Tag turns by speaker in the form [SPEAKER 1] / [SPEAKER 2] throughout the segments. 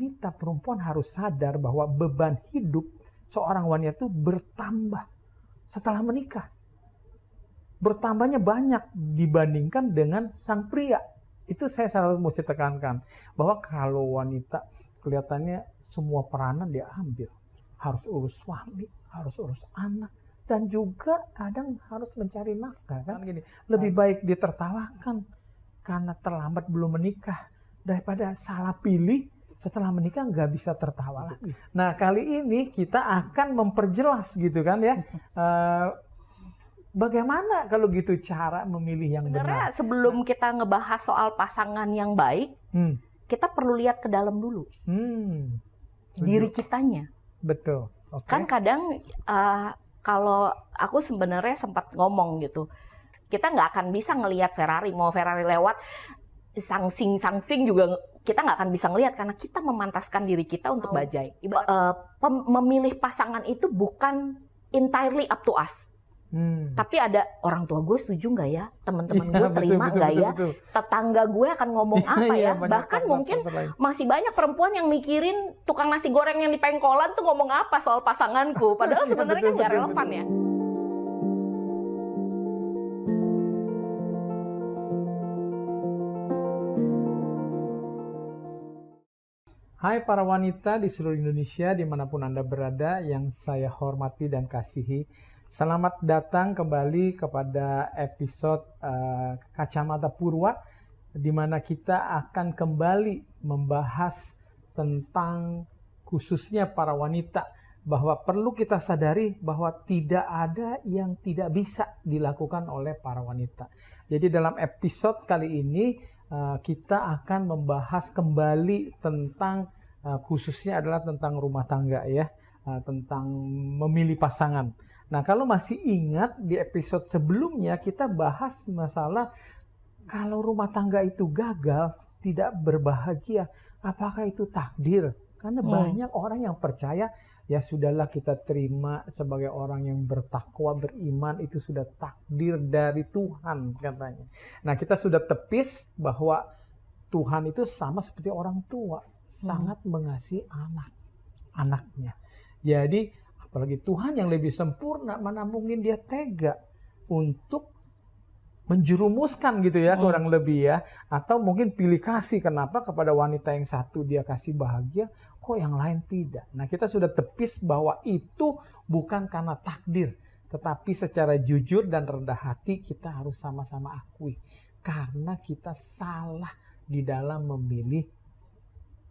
[SPEAKER 1] wanita perempuan harus sadar bahwa beban hidup seorang wanita itu bertambah setelah menikah. Bertambahnya banyak dibandingkan dengan sang pria. Itu saya selalu mesti tekankan. Bahwa kalau wanita kelihatannya semua peranan dia ambil. Harus urus suami, harus urus anak. Dan juga kadang harus mencari nafkah. Kan gini, lebih baik ditertawakan karena terlambat belum menikah. Daripada salah pilih setelah menikah nggak bisa tertawa lagi. Nah kali ini kita akan memperjelas gitu kan ya. Bagaimana kalau gitu cara memilih yang benar?
[SPEAKER 2] Sebelum kita ngebahas soal pasangan yang baik, kita perlu lihat ke dalam dulu. Diri kitanya.
[SPEAKER 1] Betul. Okay.
[SPEAKER 2] Kan kadang kalau aku sebenarnya sempat ngomong gitu, kita nggak akan bisa ngelihat Ferrari, mau Ferrari lewat, sangsing juga kita nggak akan bisa ngelihat karena kita memantaskan diri kita untuk bajai. Memilih pasangan itu bukan entirely up to us. Tapi ada orang tua gue setuju nggak ya, teman-teman gue terima nggak ya, tetangga gue akan ngomong apa ya, bahkan mungkin masih banyak perempuan yang mikirin tukang nasi goreng yang di pengkolan tuh ngomong apa soal pasanganku, padahal sebenarnya kan nggak relevan ya.
[SPEAKER 1] Hai para wanita di seluruh Indonesia dimanapun Anda berada yang saya hormati dan kasihi. Selamat datang kembali kepada episode Kacamata Purwa, di mana kita akan kembali membahas tentang khususnya para wanita, bahwa perlu kita sadari bahwa tidak ada yang tidak bisa dilakukan oleh para wanita. Jadi dalam episode kali ini kita akan membahas kembali tentang khususnya adalah tentang rumah tangga ya, tentang memilih pasangan. Nah, kalau masih ingat di episode sebelumnya kita bahas masalah kalau rumah tangga itu gagal, tidak berbahagia, apakah itu takdir? Karena banyak orang yang percaya, ya sudahlah kita terima sebagai orang yang bertakwa, beriman, itu sudah takdir dari Tuhan katanya. Nah, kita sudah tepis bahwa Tuhan itu sama seperti orang tua, sangat mengasihi anaknya. Jadi apalagi Tuhan yang lebih sempurna, mana mungkin dia tega untuk menjerumuskan gitu ya, kurang lebih ya. Atau mungkin pilih kasih, kenapa kepada wanita yang satu dia kasih bahagia, kok yang lain tidak. Nah kita sudah tepis bahwa itu bukan karena takdir, tetapi secara jujur dan rendah hati kita harus sama-sama akui. Karena kita salah di dalam memilih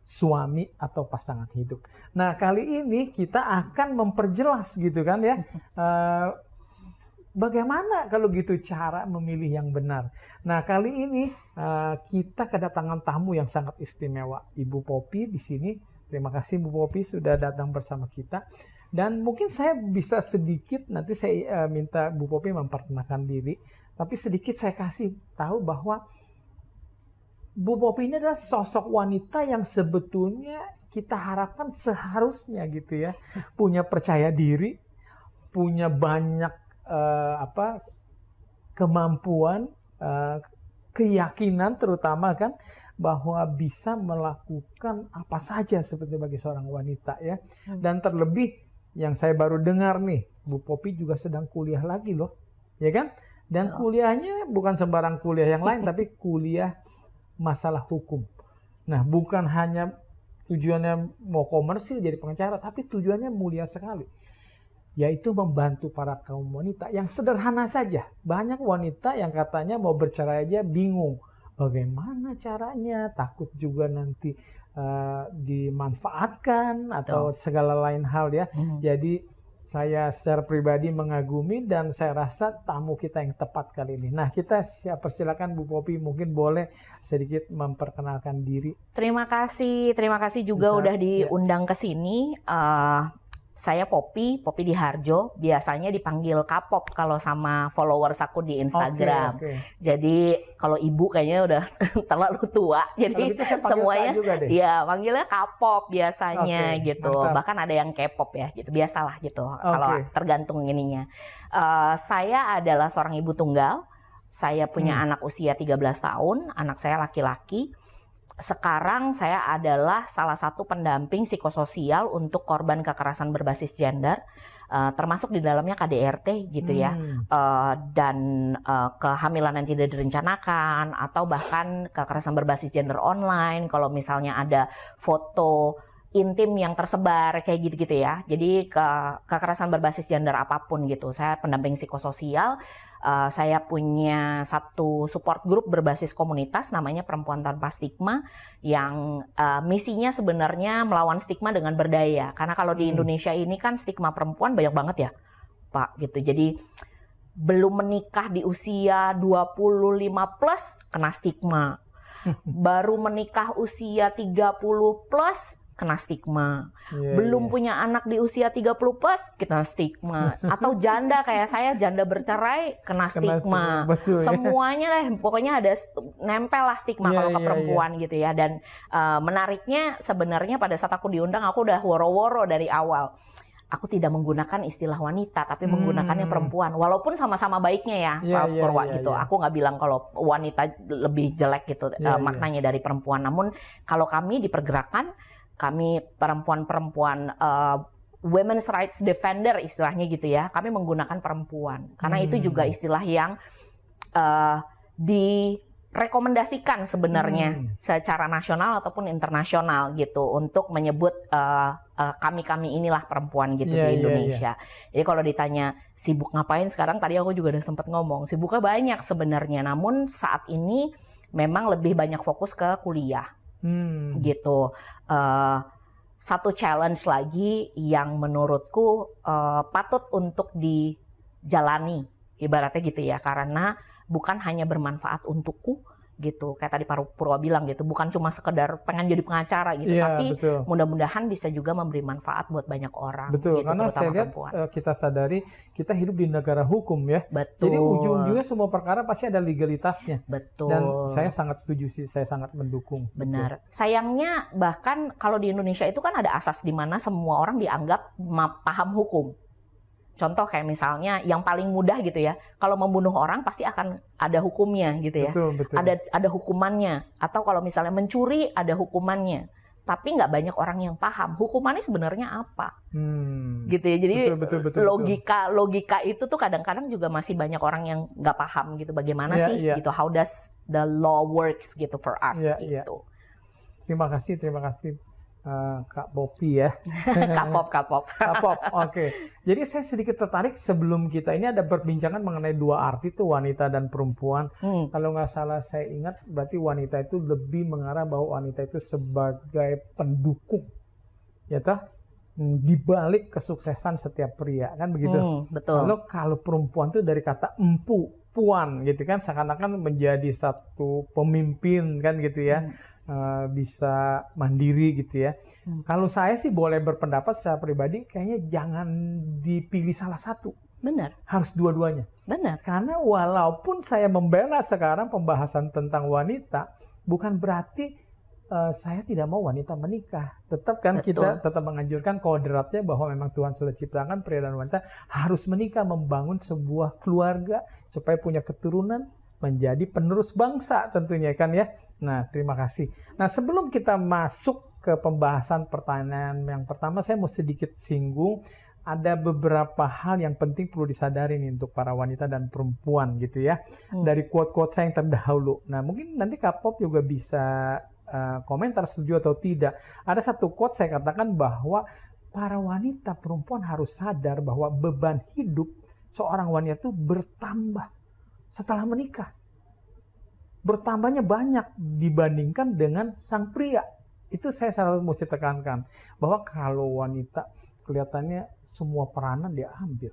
[SPEAKER 1] suami atau pasangan hidup. Nah kali ini kita akan memperjelas gitu kan ya, bagaimana kalau gitu cara memilih yang benar. Nah kali ini kita kedatangan tamu yang sangat istimewa, Ibu Poppy di sini. Terima kasih Bu Poppy sudah datang bersama kita. Dan mungkin saya bisa sedikit, nanti saya minta Bu Poppy memperkenalkan diri, tapi sedikit saya kasih tahu bahwa Bu Poppy ini adalah sosok wanita yang sebetulnya kita harapkan seharusnya gitu ya, punya percaya diri, punya banyak kemampuan, keyakinan terutama kan, bahwa bisa melakukan apa saja seperti bagi seorang wanita ya. Dan terlebih yang saya baru dengar nih, Bu Poppy juga sedang kuliah lagi loh, ya kan? Dan kuliahnya bukan sembarang kuliah yang lain, tapi kuliah masalah hukum. Nah, bukan hanya tujuannya mau komersil jadi pengacara, tapi tujuannya mulia sekali, yaitu membantu para kaum wanita yang sederhana saja. Banyak wanita yang katanya mau bercerai aja bingung bagaimana caranya, takut juga nanti dimanfaatkan atau segala lain hal ya. Jadi saya secara pribadi mengagumi dan saya rasa tamu kita yang tepat kali ini. Nah, kita persilakan Bu Poppy, mungkin boleh sedikit memperkenalkan diri.
[SPEAKER 2] Terima kasih juga udah diundang ke sini. Saya Poppy Diharjo, biasanya dipanggil Kapop kalau sama followers aku di Instagram. Jadi kalau ibu kayaknya udah terlalu tua, jadi semuanya ya panggilnya Kapop biasanya gitu. Mantap. Bahkan ada yang K-pop ya, gitu biasalah gitu. Kalau tergantung ininya. Saya adalah seorang ibu tunggal. Saya punya anak usia 13 tahun, anak saya laki-laki. sekarang saya adalah salah satu pendamping psikososial untuk korban kekerasan berbasis gender, termasuk di dalamnya KDRT gitu ya, dan kehamilan yang tidak direncanakan atau bahkan kekerasan berbasis gender online. Kalau misalnya ada foto intim yang tersebar kayak gitu-gitu ya. Jadi kekerasan berbasis gender apapun gitu. Saya pendamping psikososial. Saya punya satu support group berbasis komunitas namanya Perempuan Tanpa Stigma yang misinya sebenarnya melawan stigma dengan berdaya. Karena kalau di Indonesia ini kan stigma perempuan banyak banget ya, Pak, gitu. Jadi belum menikah di usia 25 plus kena stigma. Baru menikah usia 30 plus kena stigma. Belum punya anak di usia 30 plus kena stigma. Atau janda kayak saya, janda bercerai kena stigma.
[SPEAKER 1] Betul,
[SPEAKER 2] semuanya deh, pokoknya ada nempel lah stigma kalau ke perempuan gitu ya. Dan menariknya sebenarnya pada saat aku diundang, aku udah woro-woro dari awal. Aku tidak menggunakan istilah wanita, tapi menggunakannya perempuan. Walaupun sama-sama baiknya ya, Pak Purwa gitu. Aku nggak bilang kalau wanita lebih jelek gitu maknanya dari perempuan. Namun kalau kami di pergerakan, kami perempuan-perempuan women's rights defender istilahnya gitu ya, kami menggunakan perempuan. Karena itu juga istilah yang direkomendasikan sebenarnya secara nasional ataupun internasional gitu untuk menyebut kami inilah perempuan gitu di Indonesia. Jadi kalau ditanya sibuk ngapain sekarang, tadi aku juga udah sempat ngomong, sibuknya banyak sebenarnya. Namun saat ini memang lebih banyak fokus ke kuliah gitu. Satu challenge lagi yang menurutku patut untuk dijalani, ibaratnya gitu ya, karena bukan hanya bermanfaat untukku gitu, kayak tadi Pak Purwa bilang gitu, bukan cuma sekedar pengen jadi pengacara gitu, tapi mudah-mudahan bisa juga memberi manfaat buat banyak orang.
[SPEAKER 1] Betul,
[SPEAKER 2] gitu,
[SPEAKER 1] karena saya lihat kita sadari kita hidup di negara hukum ya.
[SPEAKER 2] Betul.
[SPEAKER 1] Jadi ujung-ujungnya semua perkara pasti ada legalitasnya.
[SPEAKER 2] Betul.
[SPEAKER 1] Dan saya sangat setuju sih, saya sangat mendukung.
[SPEAKER 2] Benar. Betul. Sayangnya bahkan kalau di Indonesia itu kan ada asas di mana semua orang dianggap paham hukum. Contoh kayak misalnya yang paling mudah gitu ya, kalau membunuh orang pasti akan ada hukumnya gitu ya.
[SPEAKER 1] Betul.
[SPEAKER 2] Ada hukumannya. Atau kalau misalnya mencuri ada hukumannya. Tapi nggak banyak orang yang paham hukumannya sebenarnya apa. Gitu ya. Jadi betul. Logika itu tuh kadang-kadang juga masih banyak orang yang nggak paham gitu. Bagaimana sih gitu, how does the law works gitu for us gitu.
[SPEAKER 1] Terima kasih. Kak Poppy ya.
[SPEAKER 2] Kak Pop.
[SPEAKER 1] Oke. Jadi saya sedikit tertarik sebelum kita ini ada perbincangan mengenai dua arti tuh, wanita dan perempuan. Kalau nggak salah saya ingat berarti wanita itu lebih mengarah bahwa wanita itu sebagai pendukung, ya toh, di balik kesuksesan setiap pria kan begitu.
[SPEAKER 2] Betul.
[SPEAKER 1] Lalu kalau perempuan itu dari kata empu, puan gitu kan, seakan-akan menjadi satu pemimpin kan gitu ya. Bisa mandiri gitu ya. Kalau saya sih boleh berpendapat secara pribadi, kayaknya jangan dipilih salah satu.
[SPEAKER 2] Benar.
[SPEAKER 1] Harus dua-duanya.
[SPEAKER 2] Benar.
[SPEAKER 1] Karena walaupun saya membela sekarang pembahasan tentang wanita, bukan berarti saya tidak mau wanita menikah. Tetap kan kita tetap menganjurkan kodratnya bahwa memang Tuhan sudah ciptakan pria dan wanita harus menikah, membangun sebuah keluarga supaya punya keturunan, menjadi penerus bangsa tentunya kan ya. Nah, terima kasih. Nah, sebelum kita masuk ke pembahasan pertanyaan yang pertama, saya mau sedikit singgung ada beberapa hal yang penting perlu disadari nih untuk para wanita dan perempuan gitu ya. Dari quote-quote saya yang terdahulu. Nah, mungkin nanti Kak Pop juga bisa komentar setuju atau tidak. Ada satu quote saya katakan bahwa para wanita perempuan harus sadar bahwa beban hidup seorang wanita itu bertambah setelah menikah. Bertambahnya banyak dibandingkan dengan sang pria. Itu saya selalu mesti tekankan. Bahwa kalau wanita kelihatannya semua peranan dia ambil.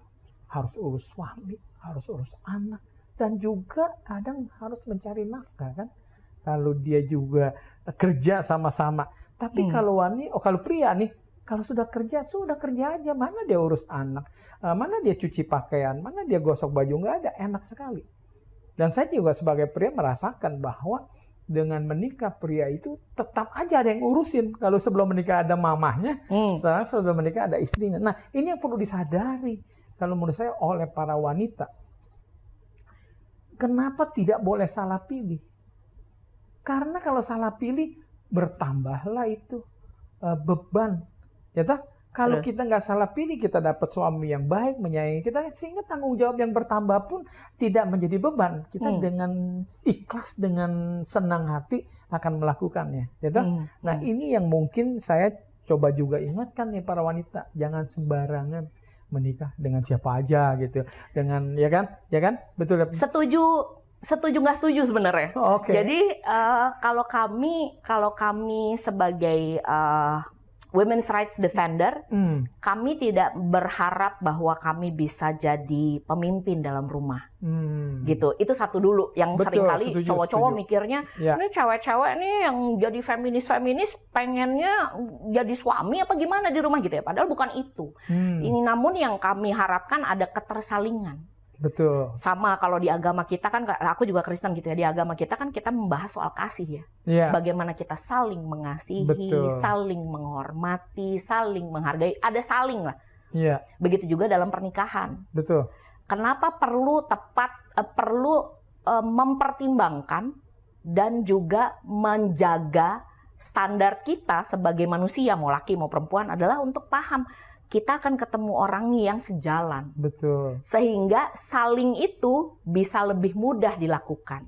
[SPEAKER 1] Harus urus suami, harus urus anak. Dan juga kadang harus mencari nafkah kan. Kalau dia juga kerja sama-sama. Tapi kalau kalau pria nih, kalau sudah kerja aja. Mana dia urus anak, mana dia cuci pakaian, mana dia gosok baju, nggak ada, enak sekali. Dan saya juga sebagai pria merasakan bahwa dengan menikah pria itu tetap aja ada yang ngurusin. Kalau sebelum menikah ada mamahnya, sekarang sebelum menikah ada istrinya. Nah, ini yang perlu disadari kalau menurut saya oleh para wanita. Kenapa tidak boleh salah pilih? Karena kalau salah pilih bertambahlah itu beban. Ya toh? Kalau
[SPEAKER 2] Betul.
[SPEAKER 1] kita nggak salah pilih, kita dapat suami yang baik, menyayangi kita, sehingga tanggung jawab yang bertambah pun tidak menjadi beban. Kita dengan ikhlas, dengan senang hati akan melakukannya. Ya toh? Nah, ini yang mungkin saya coba juga ingatkan nih para wanita, jangan sembarangan menikah dengan siapa aja gitu. Dengan ya kan? Betul ya?
[SPEAKER 2] Setuju nggak setuju sebenarnya.
[SPEAKER 1] Oke.
[SPEAKER 2] Jadi kalau kami sebagai women's rights defender, kami tidak berharap bahwa kami bisa jadi pemimpin dalam rumah, gitu. Itu satu dulu. Yang seringkali cowok-cowok mikirnya, ini cewek-cewek nih yang jadi feminis pengennya jadi suami apa gimana di rumah gitu ya. Padahal bukan itu. Ini namun yang kami harapkan ada ketersalingan.
[SPEAKER 1] Betul.
[SPEAKER 2] Sama kalau di agama kita kan, aku juga Kristen gitu ya, di agama kita kan kita membahas soal kasih ya. Bagaimana kita saling mengasihi, saling menghormati, saling menghargai, ada saling lah. Begitu juga dalam pernikahan.
[SPEAKER 1] Betul.
[SPEAKER 2] Kenapa perlu mempertimbangkan dan juga menjaga standar kita sebagai manusia, mau laki mau perempuan, adalah untuk paham kita akan ketemu orang yang sejalan.
[SPEAKER 1] Betul.
[SPEAKER 2] Sehingga saling itu bisa lebih mudah dilakukan.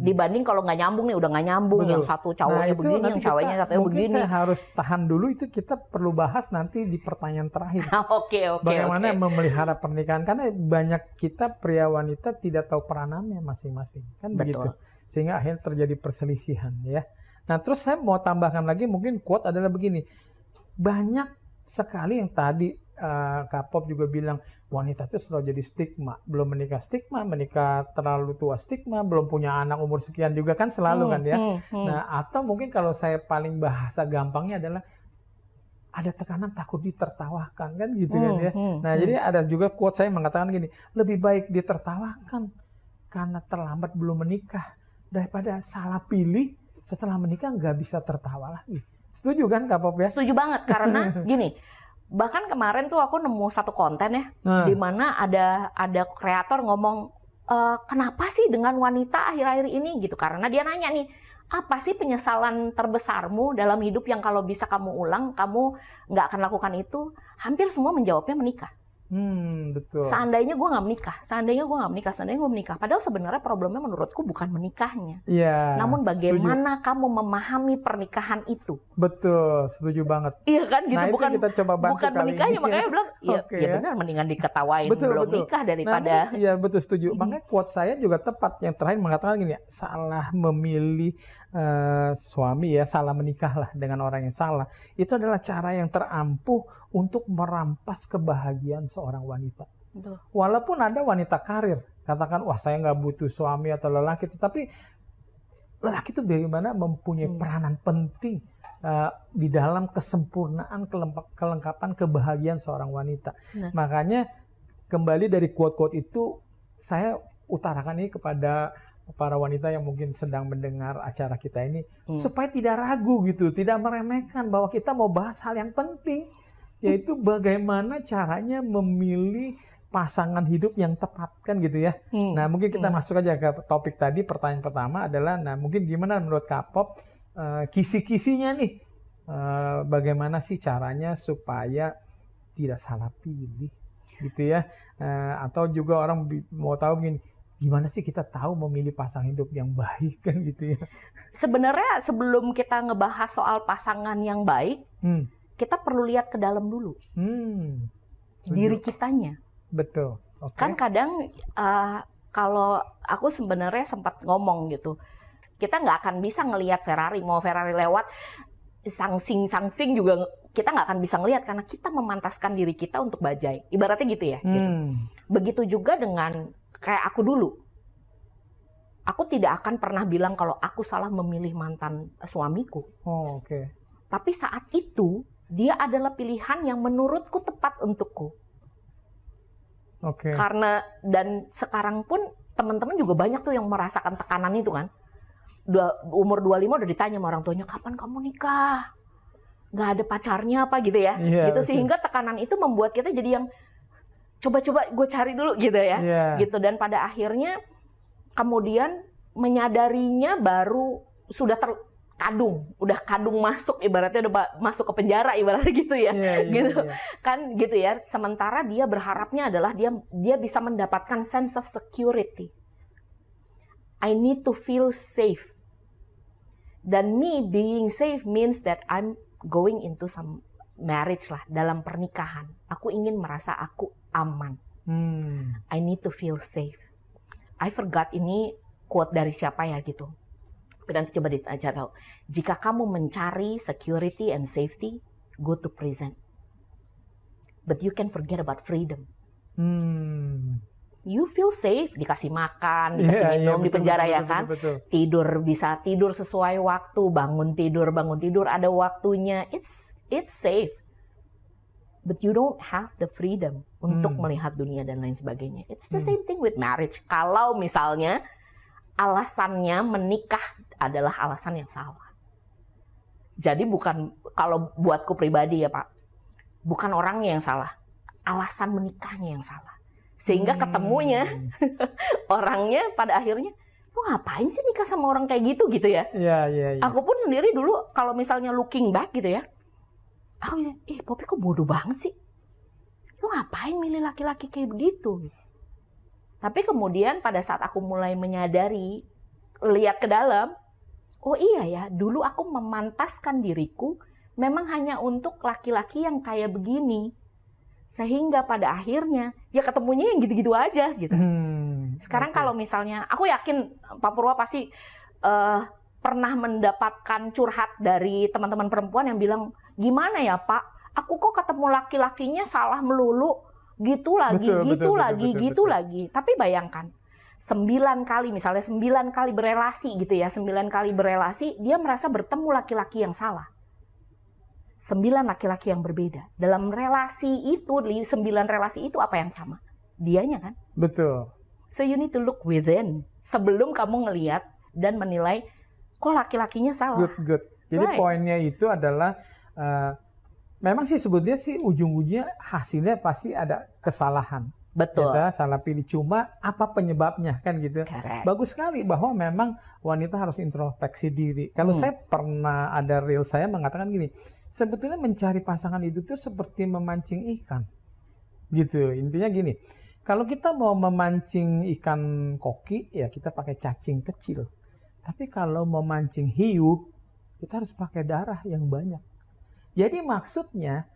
[SPEAKER 2] Dibanding kalau nggak nyambung nih, udah nggak nyambung. Betul. Yang satu cowoknya begini, yang cowoknya satunya begini.
[SPEAKER 1] Mungkin saya harus tahan dulu, itu kita perlu bahas nanti di pertanyaan terakhir. Bagaimana memelihara pernikahan. Karena banyak kita pria wanita tidak tahu peranannya masing-masing. Kan begitu. Sehingga akhirnya terjadi perselisihan ya. Nah terus saya mau tambahkan lagi, mungkin quote adalah begini. Banyak sekali yang tadi Kak Pop juga bilang, wanita itu selalu jadi stigma. Belum menikah stigma, menikah terlalu tua stigma, belum punya anak umur sekian juga kan selalu kan ya. Nah atau mungkin kalau saya paling bahasa gampangnya adalah ada tekanan takut ditertawakan kan gitu kan ya. Nah jadi ada juga quote saya mengatakan gini, lebih baik ditertawakan karena terlambat belum menikah daripada salah pilih setelah menikah nggak bisa tertawa lagi. Setuju kan Kak Pop ya?
[SPEAKER 2] Setuju banget, karena gini, bahkan kemarin tuh aku nemu satu konten ya, di mana ada kreator ngomong, kenapa sih dengan wanita akhir-akhir ini gitu, karena dia nanya nih, apa sih penyesalan terbesarmu dalam hidup yang kalau bisa kamu ulang, kamu nggak akan lakukan itu? Hampir semua menjawabnya menikah.
[SPEAKER 1] Betul.
[SPEAKER 2] Seandainya gue nggak menikah. Padahal sebenarnya problemnya menurutku bukan menikahnya. Namun bagaimana kamu memahami pernikahan itu.
[SPEAKER 1] Betul, setuju banget.
[SPEAKER 2] Iya kan, gitu.
[SPEAKER 1] Nah,
[SPEAKER 2] bukan
[SPEAKER 1] kita coba bantu
[SPEAKER 2] bukan menikahnya, makanya bilang, ya benar, mendingan diketawain belum nikah daripada.
[SPEAKER 1] Iya betul, setuju. Makanya quote saya juga tepat. Yang terakhir mengatakan gini, salah memilih suami ya, salah menikahlah dengan orang yang salah. Itu adalah cara yang terampuh untuk merampas kebahagiaan seorang wanita. Walaupun ada wanita karir, katakan, wah saya nggak butuh suami atau lelaki, tetapi lelaki itu bagaimana mempunyai peranan penting di dalam kesempurnaan, kelengkapan kebahagiaan seorang wanita. Makanya kembali dari quote-quote itu, saya utarakan ini kepada para wanita yang mungkin sedang mendengar acara kita ini, supaya tidak ragu gitu, tidak meremehkan bahwa kita mau bahas hal yang penting, yaitu bagaimana caranya memilih pasangan hidup yang tepat kan gitu ya. Nah mungkin kita masuk aja ke topik tadi. Pertanyaan pertama adalah, nah mungkin gimana menurut Kak Pop kisi-kisinya nih, bagaimana sih caranya supaya tidak salah pilih gitu ya, atau juga orang mau tahu gimana sih kita tahu memilih pasangan hidup yang baik kan gitu ya.
[SPEAKER 2] Sebenarnya sebelum kita ngebahas soal pasangan yang baik, kita perlu lihat ke dalam dulu, diri kitanya.
[SPEAKER 1] Betul.
[SPEAKER 2] Kan kadang kalau aku sebenarnya sempat ngomong gitu, kita nggak akan bisa ngelihat Ferrari, mau Ferrari lewat sangsing juga kita nggak akan bisa ngelihat karena kita memantaskan diri kita untuk bajai, ibaratnya gitu ya. Gitu. Begitu juga dengan kayak aku dulu, aku tidak akan pernah bilang kalau aku salah memilih mantan suamiku. Tapi saat itu dia adalah pilihan yang menurutku tepat untukku. Karena dan sekarang pun teman-teman juga banyak tuh yang merasakan tekanan itu kan. Umur 25 udah ditanya sama orang tuanya, kapan kamu nikah? Gak ada pacarnya apa gitu ya. Gitu sehingga tekanan itu membuat kita jadi yang coba-coba gue cari dulu gitu ya. Gitu, dan pada akhirnya kemudian menyadarinya baru sudah udah kadung masuk, ibaratnya udah masuk ke penjara ibaratnya gitu ya, gitu kan gitu ya. Sementara dia berharapnya adalah dia bisa mendapatkan sense of security. I need to feel safe. Dan me being safe means that I'm going into some marriage lah, dalam pernikahan. Aku ingin merasa aku aman. I need to feel safe. I forgot ini quote dari siapa ya gitu. Nanti coba dibaca tahu. Jika kamu mencari security and safety, go to prison. But you can forget about freedom. You feel safe, dikasih makan, dikasih minum di penjara ya kan.
[SPEAKER 1] Betul.
[SPEAKER 2] Tidur, bisa tidur sesuai waktu, bangun tidur ada waktunya. It's safe. But you don't have the freedom untuk melihat dunia dan lain sebagainya. It's the same thing with marriage. Kalau misalnya alasannya menikah adalah alasan yang salah. Jadi bukan, kalau buatku pribadi ya Pak, bukan orangnya yang salah, alasan menikahnya yang salah. Sehingga ketemunya orangnya pada akhirnya, lu ngapain sih nikah sama orang kayak gitu ya?
[SPEAKER 1] Iya.
[SPEAKER 2] Aku pun sendiri dulu kalau misalnya looking back gitu ya, aku Poppy kok bodoh banget sih? Lu ngapain milih laki-laki kayak begitu? Tapi kemudian pada saat aku mulai menyadari, lihat ke dalam, oh iya ya, dulu aku memantaskan diriku memang hanya untuk laki-laki yang kayak begini. Sehingga pada akhirnya, ya ketemunya yang gitu-gitu aja gitu. Sekarang kalau misalnya, aku yakin Pak Purwa pasti pernah mendapatkan curhat dari teman-teman perempuan yang bilang, gimana ya Pak, aku kok ketemu laki-lakinya salah melulu, gitu lagi. Tapi bayangkan, 9 kali berelasi gitu ya, 9 kali berelasi, dia merasa bertemu laki-laki yang salah. 9 laki-laki yang berbeda. Dalam relasi itu, 9 relasi itu apa yang sama? Dianya kan?
[SPEAKER 1] Betul.
[SPEAKER 2] So you need to look within sebelum kamu ngelihat dan menilai kok laki-lakinya salah.
[SPEAKER 1] Good. Jadi poinnya itu adalah memang sih sebetulnya sih ujung-ujungnya hasilnya pasti ada kesalahan.
[SPEAKER 2] Betul.
[SPEAKER 1] Kita salah pilih, cuma apa penyebabnya kan gitu.
[SPEAKER 2] Correct.
[SPEAKER 1] Bagus sekali bahwa memang wanita harus introspeksi diri. Kalau saya pernah ada reel saya mengatakan gini, sebetulnya mencari pasangan itu tuh seperti memancing ikan. Gitu. Intinya gini, kalau kita mau memancing ikan koki, ya kita pakai cacing kecil. Tapi kalau memancing hiu, kita harus pakai darah yang banyak. Jadi maksudnya,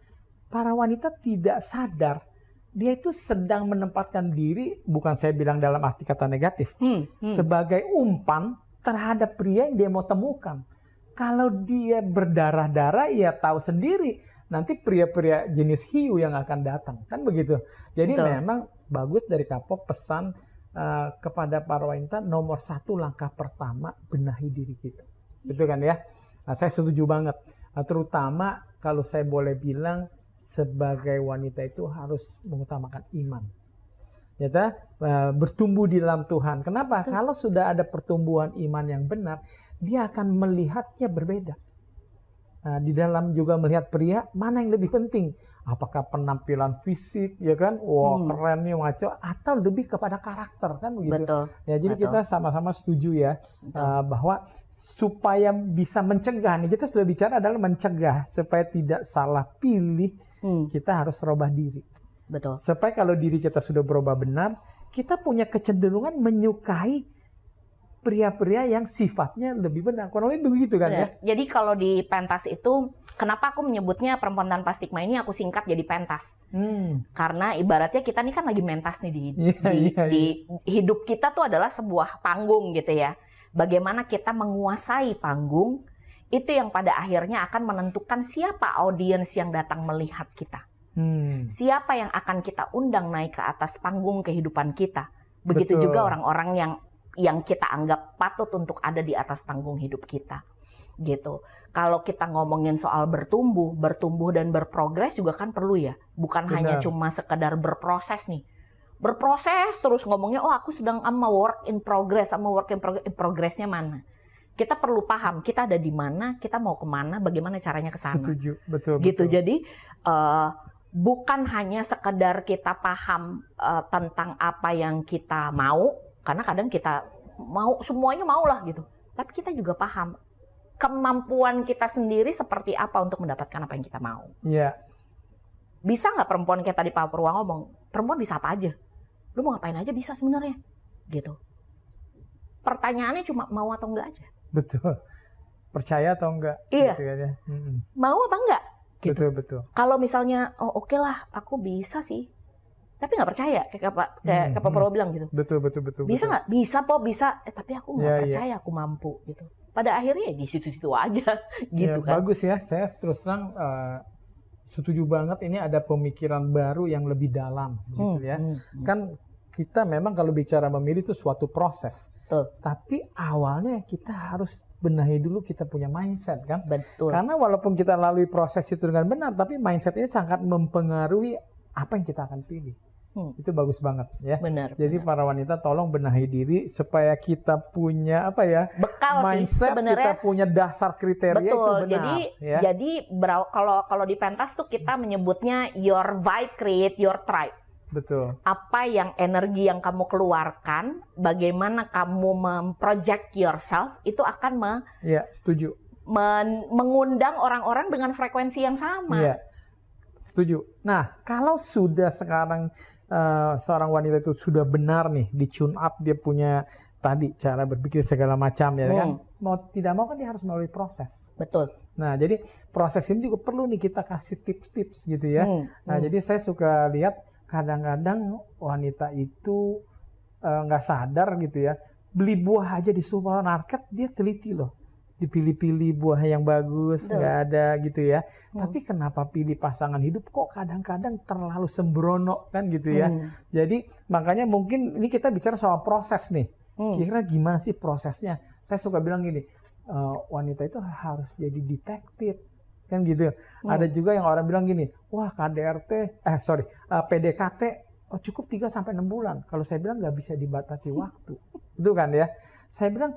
[SPEAKER 1] para wanita tidak sadar, dia itu sedang menempatkan diri, bukan saya bilang dalam arti kata negatif, sebagai umpan terhadap pria yang dia mau temukan. Kalau dia berdarah-darah, ya tahu sendiri, nanti pria-pria jenis hiu yang akan datang. Kan begitu. Jadi memang bagus dari Kapok pesan kepada para wanita, nomor 1 langkah pertama, benahi diri kita. Betul kan ya? Nah, saya setuju banget. Terutama kalau saya boleh bilang, sebagai wanita itu harus mengutamakan iman. Ya, bertumbuh di dalam Tuhan. Kenapa? Kalau sudah ada pertumbuhan iman yang benar, dia akan melihatnya berbeda. Nah, di dalam juga melihat pria, mana yang lebih penting? Apakah penampilan fisik, ya kan? Wah, keren nih, maco, atau lebih kepada karakter, kan begitu?
[SPEAKER 2] Betul.
[SPEAKER 1] Ya, jadi kita sama-sama setuju ya, bahwa supaya bisa mencegah, nih kita sudah bicara adalah mencegah supaya tidak salah pilih. Kita harus rubah diri.
[SPEAKER 2] Betul.
[SPEAKER 1] Supaya kalau diri kita sudah berubah benar, kita punya kecenderungan menyukai pria-pria yang sifatnya lebih benar. Kurang lebih begitu kan ya?
[SPEAKER 2] Jadi kalau di pentas itu, kenapa aku menyebutnya perempuan tanpa stigma ini, aku singkat jadi pentas. Karena ibaratnya kita nih kan lagi mentas nih di hidup kita tuh adalah sebuah panggung gitu ya. Bagaimana kita menguasai panggung, itu yang pada akhirnya akan menentukan siapa audiens yang datang melihat kita. Siapa yang akan kita undang naik ke atas panggung kehidupan kita. Begitu juga orang-orang yang kita anggap patut untuk ada di atas panggung hidup kita. Gitu. Kalau kita ngomongin soal bertumbuh dan berprogres juga kan perlu ya. Bukan hanya cuma sekedar berproses nih. Berproses terus ngomongnya, oh aku sedang work in progress, progressnya mana? Kita perlu paham kita ada di mana, kita mau kemana, bagaimana caranya ke sana.
[SPEAKER 1] Setuju, betul.
[SPEAKER 2] Gitu. Jadi bukan hanya sekedar kita paham tentang apa yang kita mau, karena kadang kita mau semuanya mau lah gitu. Tapi kita juga paham kemampuan kita sendiri seperti apa untuk mendapatkan apa yang kita mau.
[SPEAKER 1] Iya.
[SPEAKER 2] Bisa nggak perempuan kayak tadi Pak Purwa ngomong, perempuan bisa apa aja? Lu mau ngapain aja bisa sebenarnya, gitu. Pertanyaannya cuma mau atau enggak aja.
[SPEAKER 1] Betul. Percaya atau enggak?
[SPEAKER 2] Iya.
[SPEAKER 1] Gitu kan ya.
[SPEAKER 2] Mau apa enggak? Gitu.
[SPEAKER 1] Betul.
[SPEAKER 2] Kalau misalnya, oh oke lah, aku bisa sih, tapi nggak percaya, kayak Pak Purwa bilang gitu.
[SPEAKER 1] Betul.
[SPEAKER 2] Bisa nggak? Bisa po, bisa. Tapi aku nggak percaya aku mampu gitu. Pada akhirnya ya di situ-situ aja, gitu kan.
[SPEAKER 1] Bagus ya. Saya terus terang setuju banget. Ini ada pemikiran baru yang lebih dalam, gitu ya. Kan kita memang kalau bicara memilih itu suatu proses.
[SPEAKER 2] Betul.
[SPEAKER 1] Tapi awalnya kita harus benahi dulu kita punya mindset kan.
[SPEAKER 2] Betul.
[SPEAKER 1] Karena walaupun kita lalui proses itu dengan benar, tapi mindset ini sangat mempengaruhi apa yang kita akan pilih. Itu bagus banget ya.
[SPEAKER 2] Benar.
[SPEAKER 1] Jadi para wanita tolong benahi diri supaya kita punya apa ya?
[SPEAKER 2] Bekal
[SPEAKER 1] mindset,
[SPEAKER 2] sih sebenarnya.
[SPEAKER 1] Kita punya dasar kriteria.
[SPEAKER 2] Betul.
[SPEAKER 1] Itu benar.
[SPEAKER 2] Jadi kalau di pentas tuh kita menyebutnya your vibe create your tribe.
[SPEAKER 1] Betul.
[SPEAKER 2] Apa yang energi yang kamu keluarkan, bagaimana kamu memproject yourself, itu akan
[SPEAKER 1] setuju.
[SPEAKER 2] Mengundang orang-orang dengan frekuensi yang sama.
[SPEAKER 1] Iya, setuju. Nah, kalau sudah sekarang seorang wanita itu sudah benar nih, di tune up, dia punya tadi cara berpikir segala macam ya kan, mau tidak mau kan dia harus melalui proses.
[SPEAKER 2] Betul.
[SPEAKER 1] Nah, jadi proses ini juga perlu nih kita kasih tips-tips gitu ya. Nah, jadi saya suka lihat kadang-kadang wanita itu nggak sadar gitu ya, beli buah aja di supermarket dia teliti loh, dipilih-pilih buah yang bagus, nggak ada gitu ya. Tapi kenapa pilih pasangan hidup kok kadang-kadang terlalu sembrono kan gitu ya. Jadi makanya mungkin ini kita bicara soal proses nih. Kira-kira gimana sih prosesnya? Saya suka bilang gini, wanita itu harus jadi detektif. Kan gitu. Ada juga yang orang bilang gini, wah PDKT cukup 3-6 bulan. Kalau saya bilang nggak bisa dibatasi waktu. Itu kan ya. Saya bilang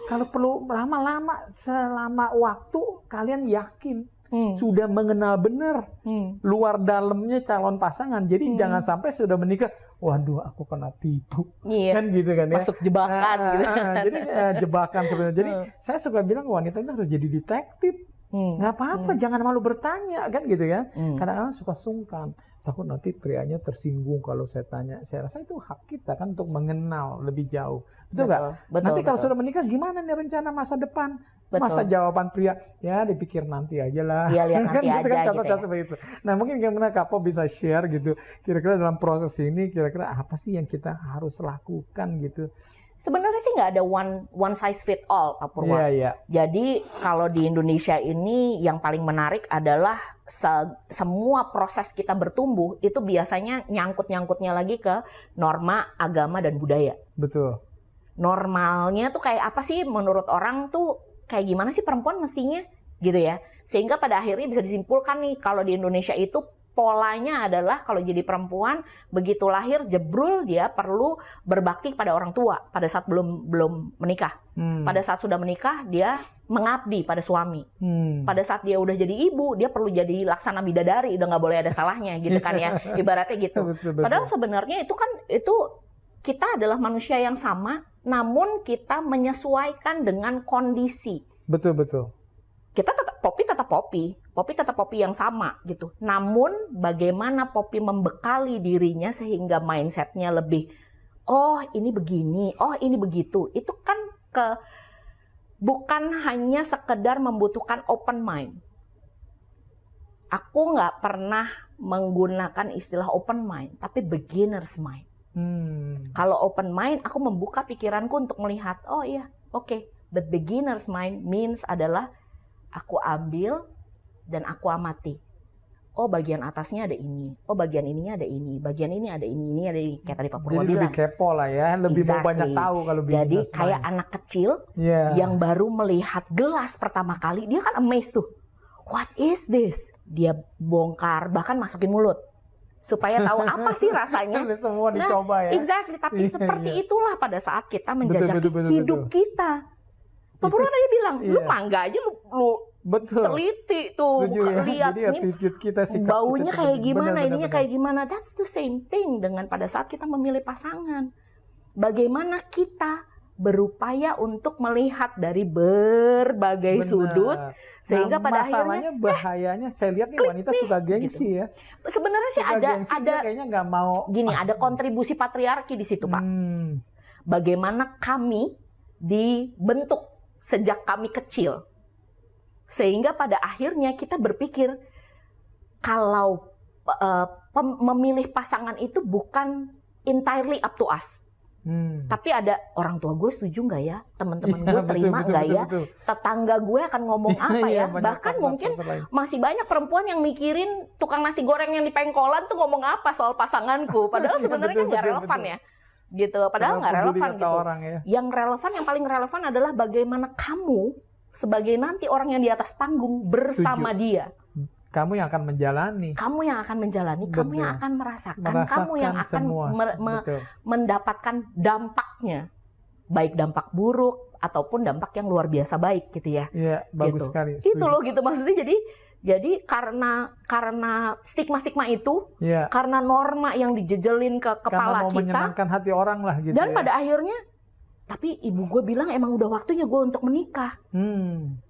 [SPEAKER 1] kalau perlu lama-lama, selama waktu kalian yakin sudah mengenal benar luar dalamnya calon pasangan. Jadi jangan sampai sudah menikah, waduh aku kena tipu. Kan gitu kan ya.
[SPEAKER 2] Masuk jebakan gitu.
[SPEAKER 1] Jadi jebakan sebenarnya. Jadi saya suka bilang wanita itu harus jadi detektif. Nggak apa-apa, jangan malu bertanya kan gitu kan. Kadang-kadang suka sungkan, takut nanti prianya tersinggung kalau saya tanya. Saya rasa itu hak kita kan untuk mengenal lebih jauh. Betul nggak? Nanti kalau sudah menikah gimana nih rencana masa depan? Masa jawaban pria ya dipikir nanti aja lah.
[SPEAKER 2] Iya, lihat nanti
[SPEAKER 1] kan,
[SPEAKER 2] aja
[SPEAKER 1] kan,
[SPEAKER 2] gitu ya.
[SPEAKER 1] seperti itu. Nah mungkin gimana Kak Po bisa share gitu, kira-kira dalam proses ini kira-kira apa sih yang kita harus lakukan gitu.
[SPEAKER 2] Sebenarnya sih nggak ada one size fit all, Pak Purwa. Jadi kalau di Indonesia ini yang paling menarik adalah semua proses kita bertumbuh itu biasanya nyangkut-nyangkutnya lagi ke norma, agama, dan budaya.
[SPEAKER 1] Betul.
[SPEAKER 2] Normalnya tuh kayak apa sih menurut orang tuh kayak gimana sih perempuan mestinya gitu ya. Sehingga pada akhirnya bisa disimpulkan nih kalau di Indonesia itu polanya adalah kalau jadi perempuan begitu lahir jebrul dia perlu berbakti pada orang tua pada saat belum menikah. Pada saat sudah menikah dia mengabdi pada suami. Pada saat dia udah jadi ibu dia perlu jadi laksana bidadari, udah nggak boleh ada salahnya gitu kan ya, ibaratnya gitu. Padahal sebenarnya itu kita adalah manusia yang sama, namun kita menyesuaikan dengan kondisi.
[SPEAKER 1] Betul.
[SPEAKER 2] Kita Poppy tetap Poppy yang sama gitu. Namun bagaimana Poppy membekali dirinya sehingga mindsetnya lebih, oh ini begini, oh ini begitu. Itu kan bukan hanya sekedar membutuhkan open mind. Aku nggak pernah menggunakan istilah open mind, tapi beginner's mind. Kalau open mind, aku membuka pikiranku untuk melihat, oh iya, oke. But beginner's mind means adalah aku ambil dan aku amati. Oh bagian atasnya ada ini, oh bagian ininya ada ini, bagian ini ada ini ada ini. Kayak tadi Pak Purwa bilang.
[SPEAKER 1] Jadi lebih kepo lah ya, lebih mau banyak tahu kalau beginner's mind.
[SPEAKER 2] Jadi kayak anak kecil yang baru melihat gelas pertama kali, dia kan amazed tuh. What is this? Dia bongkar, bahkan masukin mulut. Supaya tahu apa sih rasanya.
[SPEAKER 1] Semua dicoba ya.
[SPEAKER 2] Exactly, tapi seperti itulah pada saat kita menjajaki hidup kita. Pak Purwa tadi bilang, lu mangga aja lu teliti tuh, lihat nih
[SPEAKER 1] kita,
[SPEAKER 2] baunya
[SPEAKER 1] kita,
[SPEAKER 2] kayak gimana, ininya kayak gimana. That's the same thing dengan pada saat kita memilih pasangan. Bagaimana kita berupaya untuk melihat dari berbagai
[SPEAKER 1] Benar.
[SPEAKER 2] sudut, sehingga
[SPEAKER 1] Nah,
[SPEAKER 2] pada akhirnya
[SPEAKER 1] masalahnya bahayanya saya lihat nih wanita
[SPEAKER 2] nih,
[SPEAKER 1] suka gengsi
[SPEAKER 2] gitu.
[SPEAKER 1] ya.
[SPEAKER 2] Sebenarnya sih
[SPEAKER 1] Suka gengsi, dia
[SPEAKER 2] ada
[SPEAKER 1] kayaknya nggak mau.
[SPEAKER 2] gini, ada kontribusi patriarki di situ, Pak. Bagaimana kami dibentuk sejak kami kecil, sehingga pada akhirnya kita berpikir kalau memilih pasangan itu bukan entirely up to us. Tapi ada orang tua gue setuju nggak ya, teman-teman gue terima nggak ya, tetangga gue akan ngomong apa ya, bahkan mungkin masih banyak perempuan yang mikirin tukang nasi goreng yang di pengkolan tuh ngomong apa soal pasanganku, padahal sebenarnya nggak relevan ya, gitu. Padahal nggak relevan gitu. Yang relevan, yang paling relevan adalah bagaimana kamu sebagai nanti orang yang di atas panggung bersama dia.
[SPEAKER 1] Kamu yang akan menjalani. Kamu yang akan menjalani,
[SPEAKER 2] kamu yang akan merasakan kamu yang akan mendapatkan dampaknya. Baik dampak buruk ataupun dampak yang luar biasa baik gitu ya.
[SPEAKER 1] Iya, bagus
[SPEAKER 2] gitu.
[SPEAKER 1] sekali.
[SPEAKER 2] Itu loh gitu maksudnya, jadi karena stigma-stigma itu, karena norma yang dijejelin ke kepala
[SPEAKER 1] mau
[SPEAKER 2] kita.
[SPEAKER 1] menyenangkan hati orang lah gitu.
[SPEAKER 2] Dan pada akhirnya, tapi ibu gue bilang emang udah waktunya gue untuk menikah.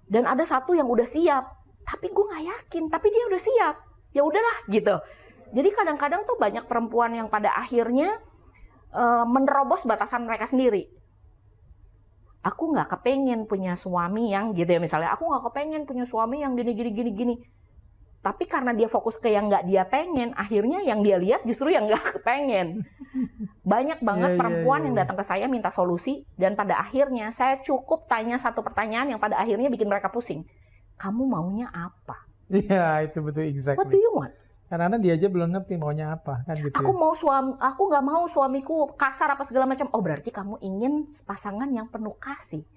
[SPEAKER 2] Dan ada satu yang udah siap. Tapi gue nggak yakin, tapi dia udah siap. Ya udahlah gitu. Jadi kadang-kadang tuh banyak perempuan yang pada akhirnya menerobos batasan mereka sendiri. Aku nggak kepengen punya suami yang gitu ya misalnya. Aku nggak kepengen punya suami yang gini. Tapi karena dia fokus ke yang nggak dia pengen, akhirnya yang dia lihat justru yang nggak kepengen. Banyak banget perempuan yang datang ke saya minta solusi, dan pada akhirnya saya cukup tanya satu pertanyaan yang pada akhirnya bikin mereka pusing. Kamu maunya apa?
[SPEAKER 1] Iya, itu betul, exactly.
[SPEAKER 2] What do you want?
[SPEAKER 1] Karena dia aja belum ngerti maunya apa, kan gitu.
[SPEAKER 2] Aku nggak mau suamiku kasar apa segala macam. Oh, berarti kamu ingin pasangan yang penuh kasih.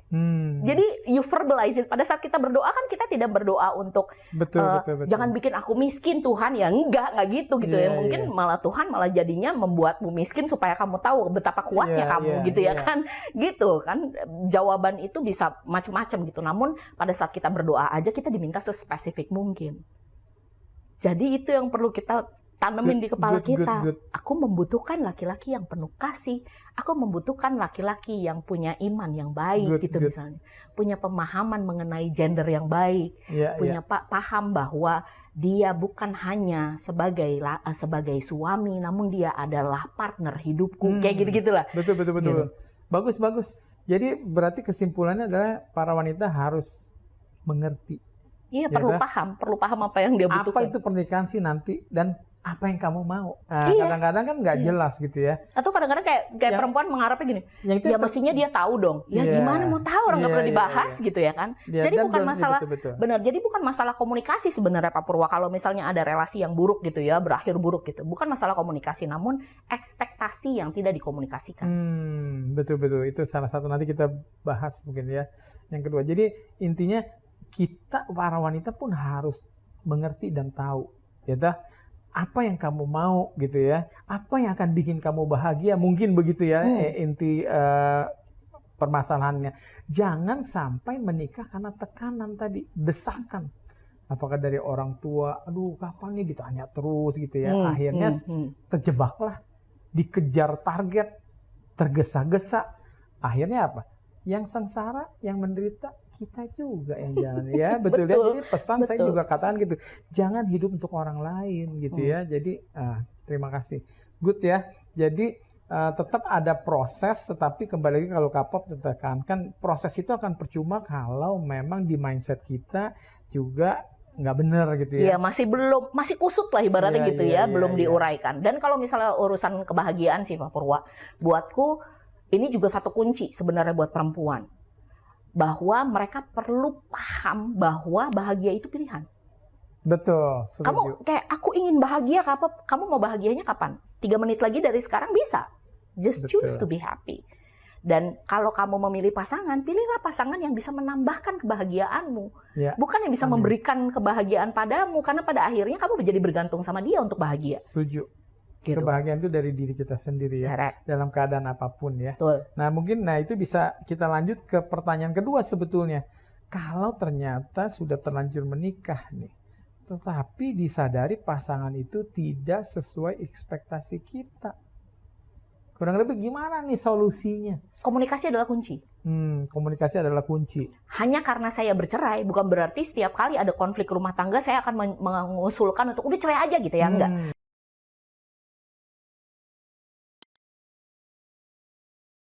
[SPEAKER 2] Jadi you verbalize it. Pada saat kita berdoa kan kita tidak berdoa untuk
[SPEAKER 1] betul.
[SPEAKER 2] Jangan bikin aku miskin Tuhan, ya enggak gitu ya. Mungkin malah Tuhan malah jadinya membuatmu miskin supaya kamu tahu betapa kuatnya kamu gitu ya kan. Gitu kan. Jawaban itu bisa macam-macam gitu. Namun pada saat kita berdoa aja kita diminta sespesifik mungkin. Jadi itu yang perlu kita tanemin di kepala kita. Aku membutuhkan laki-laki yang penuh kasih. Aku membutuhkan laki-laki yang punya iman yang baik gitu misalnya. Punya pemahaman mengenai gender yang baik. Punya paham bahwa dia bukan hanya sebagai suami, namun dia adalah partner hidupku. Kayak gitu-gitulah.
[SPEAKER 1] Betul. Gitu. Bagus. Jadi berarti kesimpulannya adalah para wanita harus mengerti.
[SPEAKER 2] Iya, perlu paham apa yang dia butuhkan.
[SPEAKER 1] Apa itu pernikahan sih nanti, dan apa yang kamu mau. Nah, kadang-kadang kan nggak jelas gitu ya.
[SPEAKER 2] Atau kadang-kadang kayak perempuan mengharapnya gini, ya mestinya dia tahu dong. Ya gimana mau tahu, orang nggak perlu dibahas gitu ya kan. Jadi bukan masalah, benar. Jadi bukan masalah komunikasi sebenarnya Pak Purwa. Kalau misalnya ada relasi yang buruk gitu ya, berakhir buruk gitu. Bukan masalah komunikasi, namun ekspektasi yang tidak dikomunikasikan.
[SPEAKER 1] Betul. Itu salah satu, nanti kita bahas mungkin ya. Yang kedua, jadi intinya kita para wanita pun harus mengerti dan tahu, ya apa yang kamu mau gitu ya, apa yang akan bikin kamu bahagia, mungkin begitu ya inti permasalahannya. Jangan sampai menikah karena tekanan tadi, desakan, apakah dari orang tua, aduh kapan nih ditanya terus gitu ya, akhirnya terjebaklah, dikejar target, tergesa-gesa, akhirnya apa? Yang sengsara, yang menderita kita juga yang jalan ya. Betul ya. Jadi pesan saya juga katakan gitu, jangan hidup untuk orang lain gitu ya. Jadi terima kasih, good ya. Jadi tetap ada proses, tetapi kembali lagi kalau Kapop tekankan, proses itu akan percuma kalau memang di mindset kita juga nggak benar gitu ya.
[SPEAKER 2] Iya, masih kusut lah ibaratnya gitu ya, belum diuraikan. Dan kalau misalnya urusan kebahagiaan sih Pak Purwa, buatku ini juga satu kunci sebenarnya buat perempuan. Bahwa mereka perlu paham bahwa bahagia itu pilihan.
[SPEAKER 1] Betul.
[SPEAKER 2] Kamu kayak, aku ingin bahagia, kamu mau bahagianya kapan? 3 menit lagi dari sekarang bisa. Just choose to be happy. Dan kalau kamu memilih pasangan, pilihlah pasangan yang bisa menambahkan kebahagiaanmu. Bukan yang bisa memberikan kebahagiaan padamu, karena pada akhirnya kamu menjadi bergantung sama dia untuk bahagia.
[SPEAKER 1] Setuju.
[SPEAKER 2] Gitu.
[SPEAKER 1] Kebahagiaan itu dari diri kita sendiri ya.
[SPEAKER 2] Correct.
[SPEAKER 1] Dalam keadaan apapun ya.
[SPEAKER 2] Betul.
[SPEAKER 1] Nah mungkin itu bisa kita lanjut ke pertanyaan kedua sebetulnya. Kalau ternyata sudah terlanjur menikah nih, tetapi disadari pasangan itu tidak sesuai ekspektasi kita, Kurang lebih gimana nih solusinya?
[SPEAKER 2] Komunikasi adalah kunci.
[SPEAKER 1] Komunikasi adalah kunci.
[SPEAKER 2] Hanya karena saya bercerai, bukan berarti setiap kali ada konflik rumah tangga saya akan mengusulkan untuk udah cerai aja gitu ya, enggak.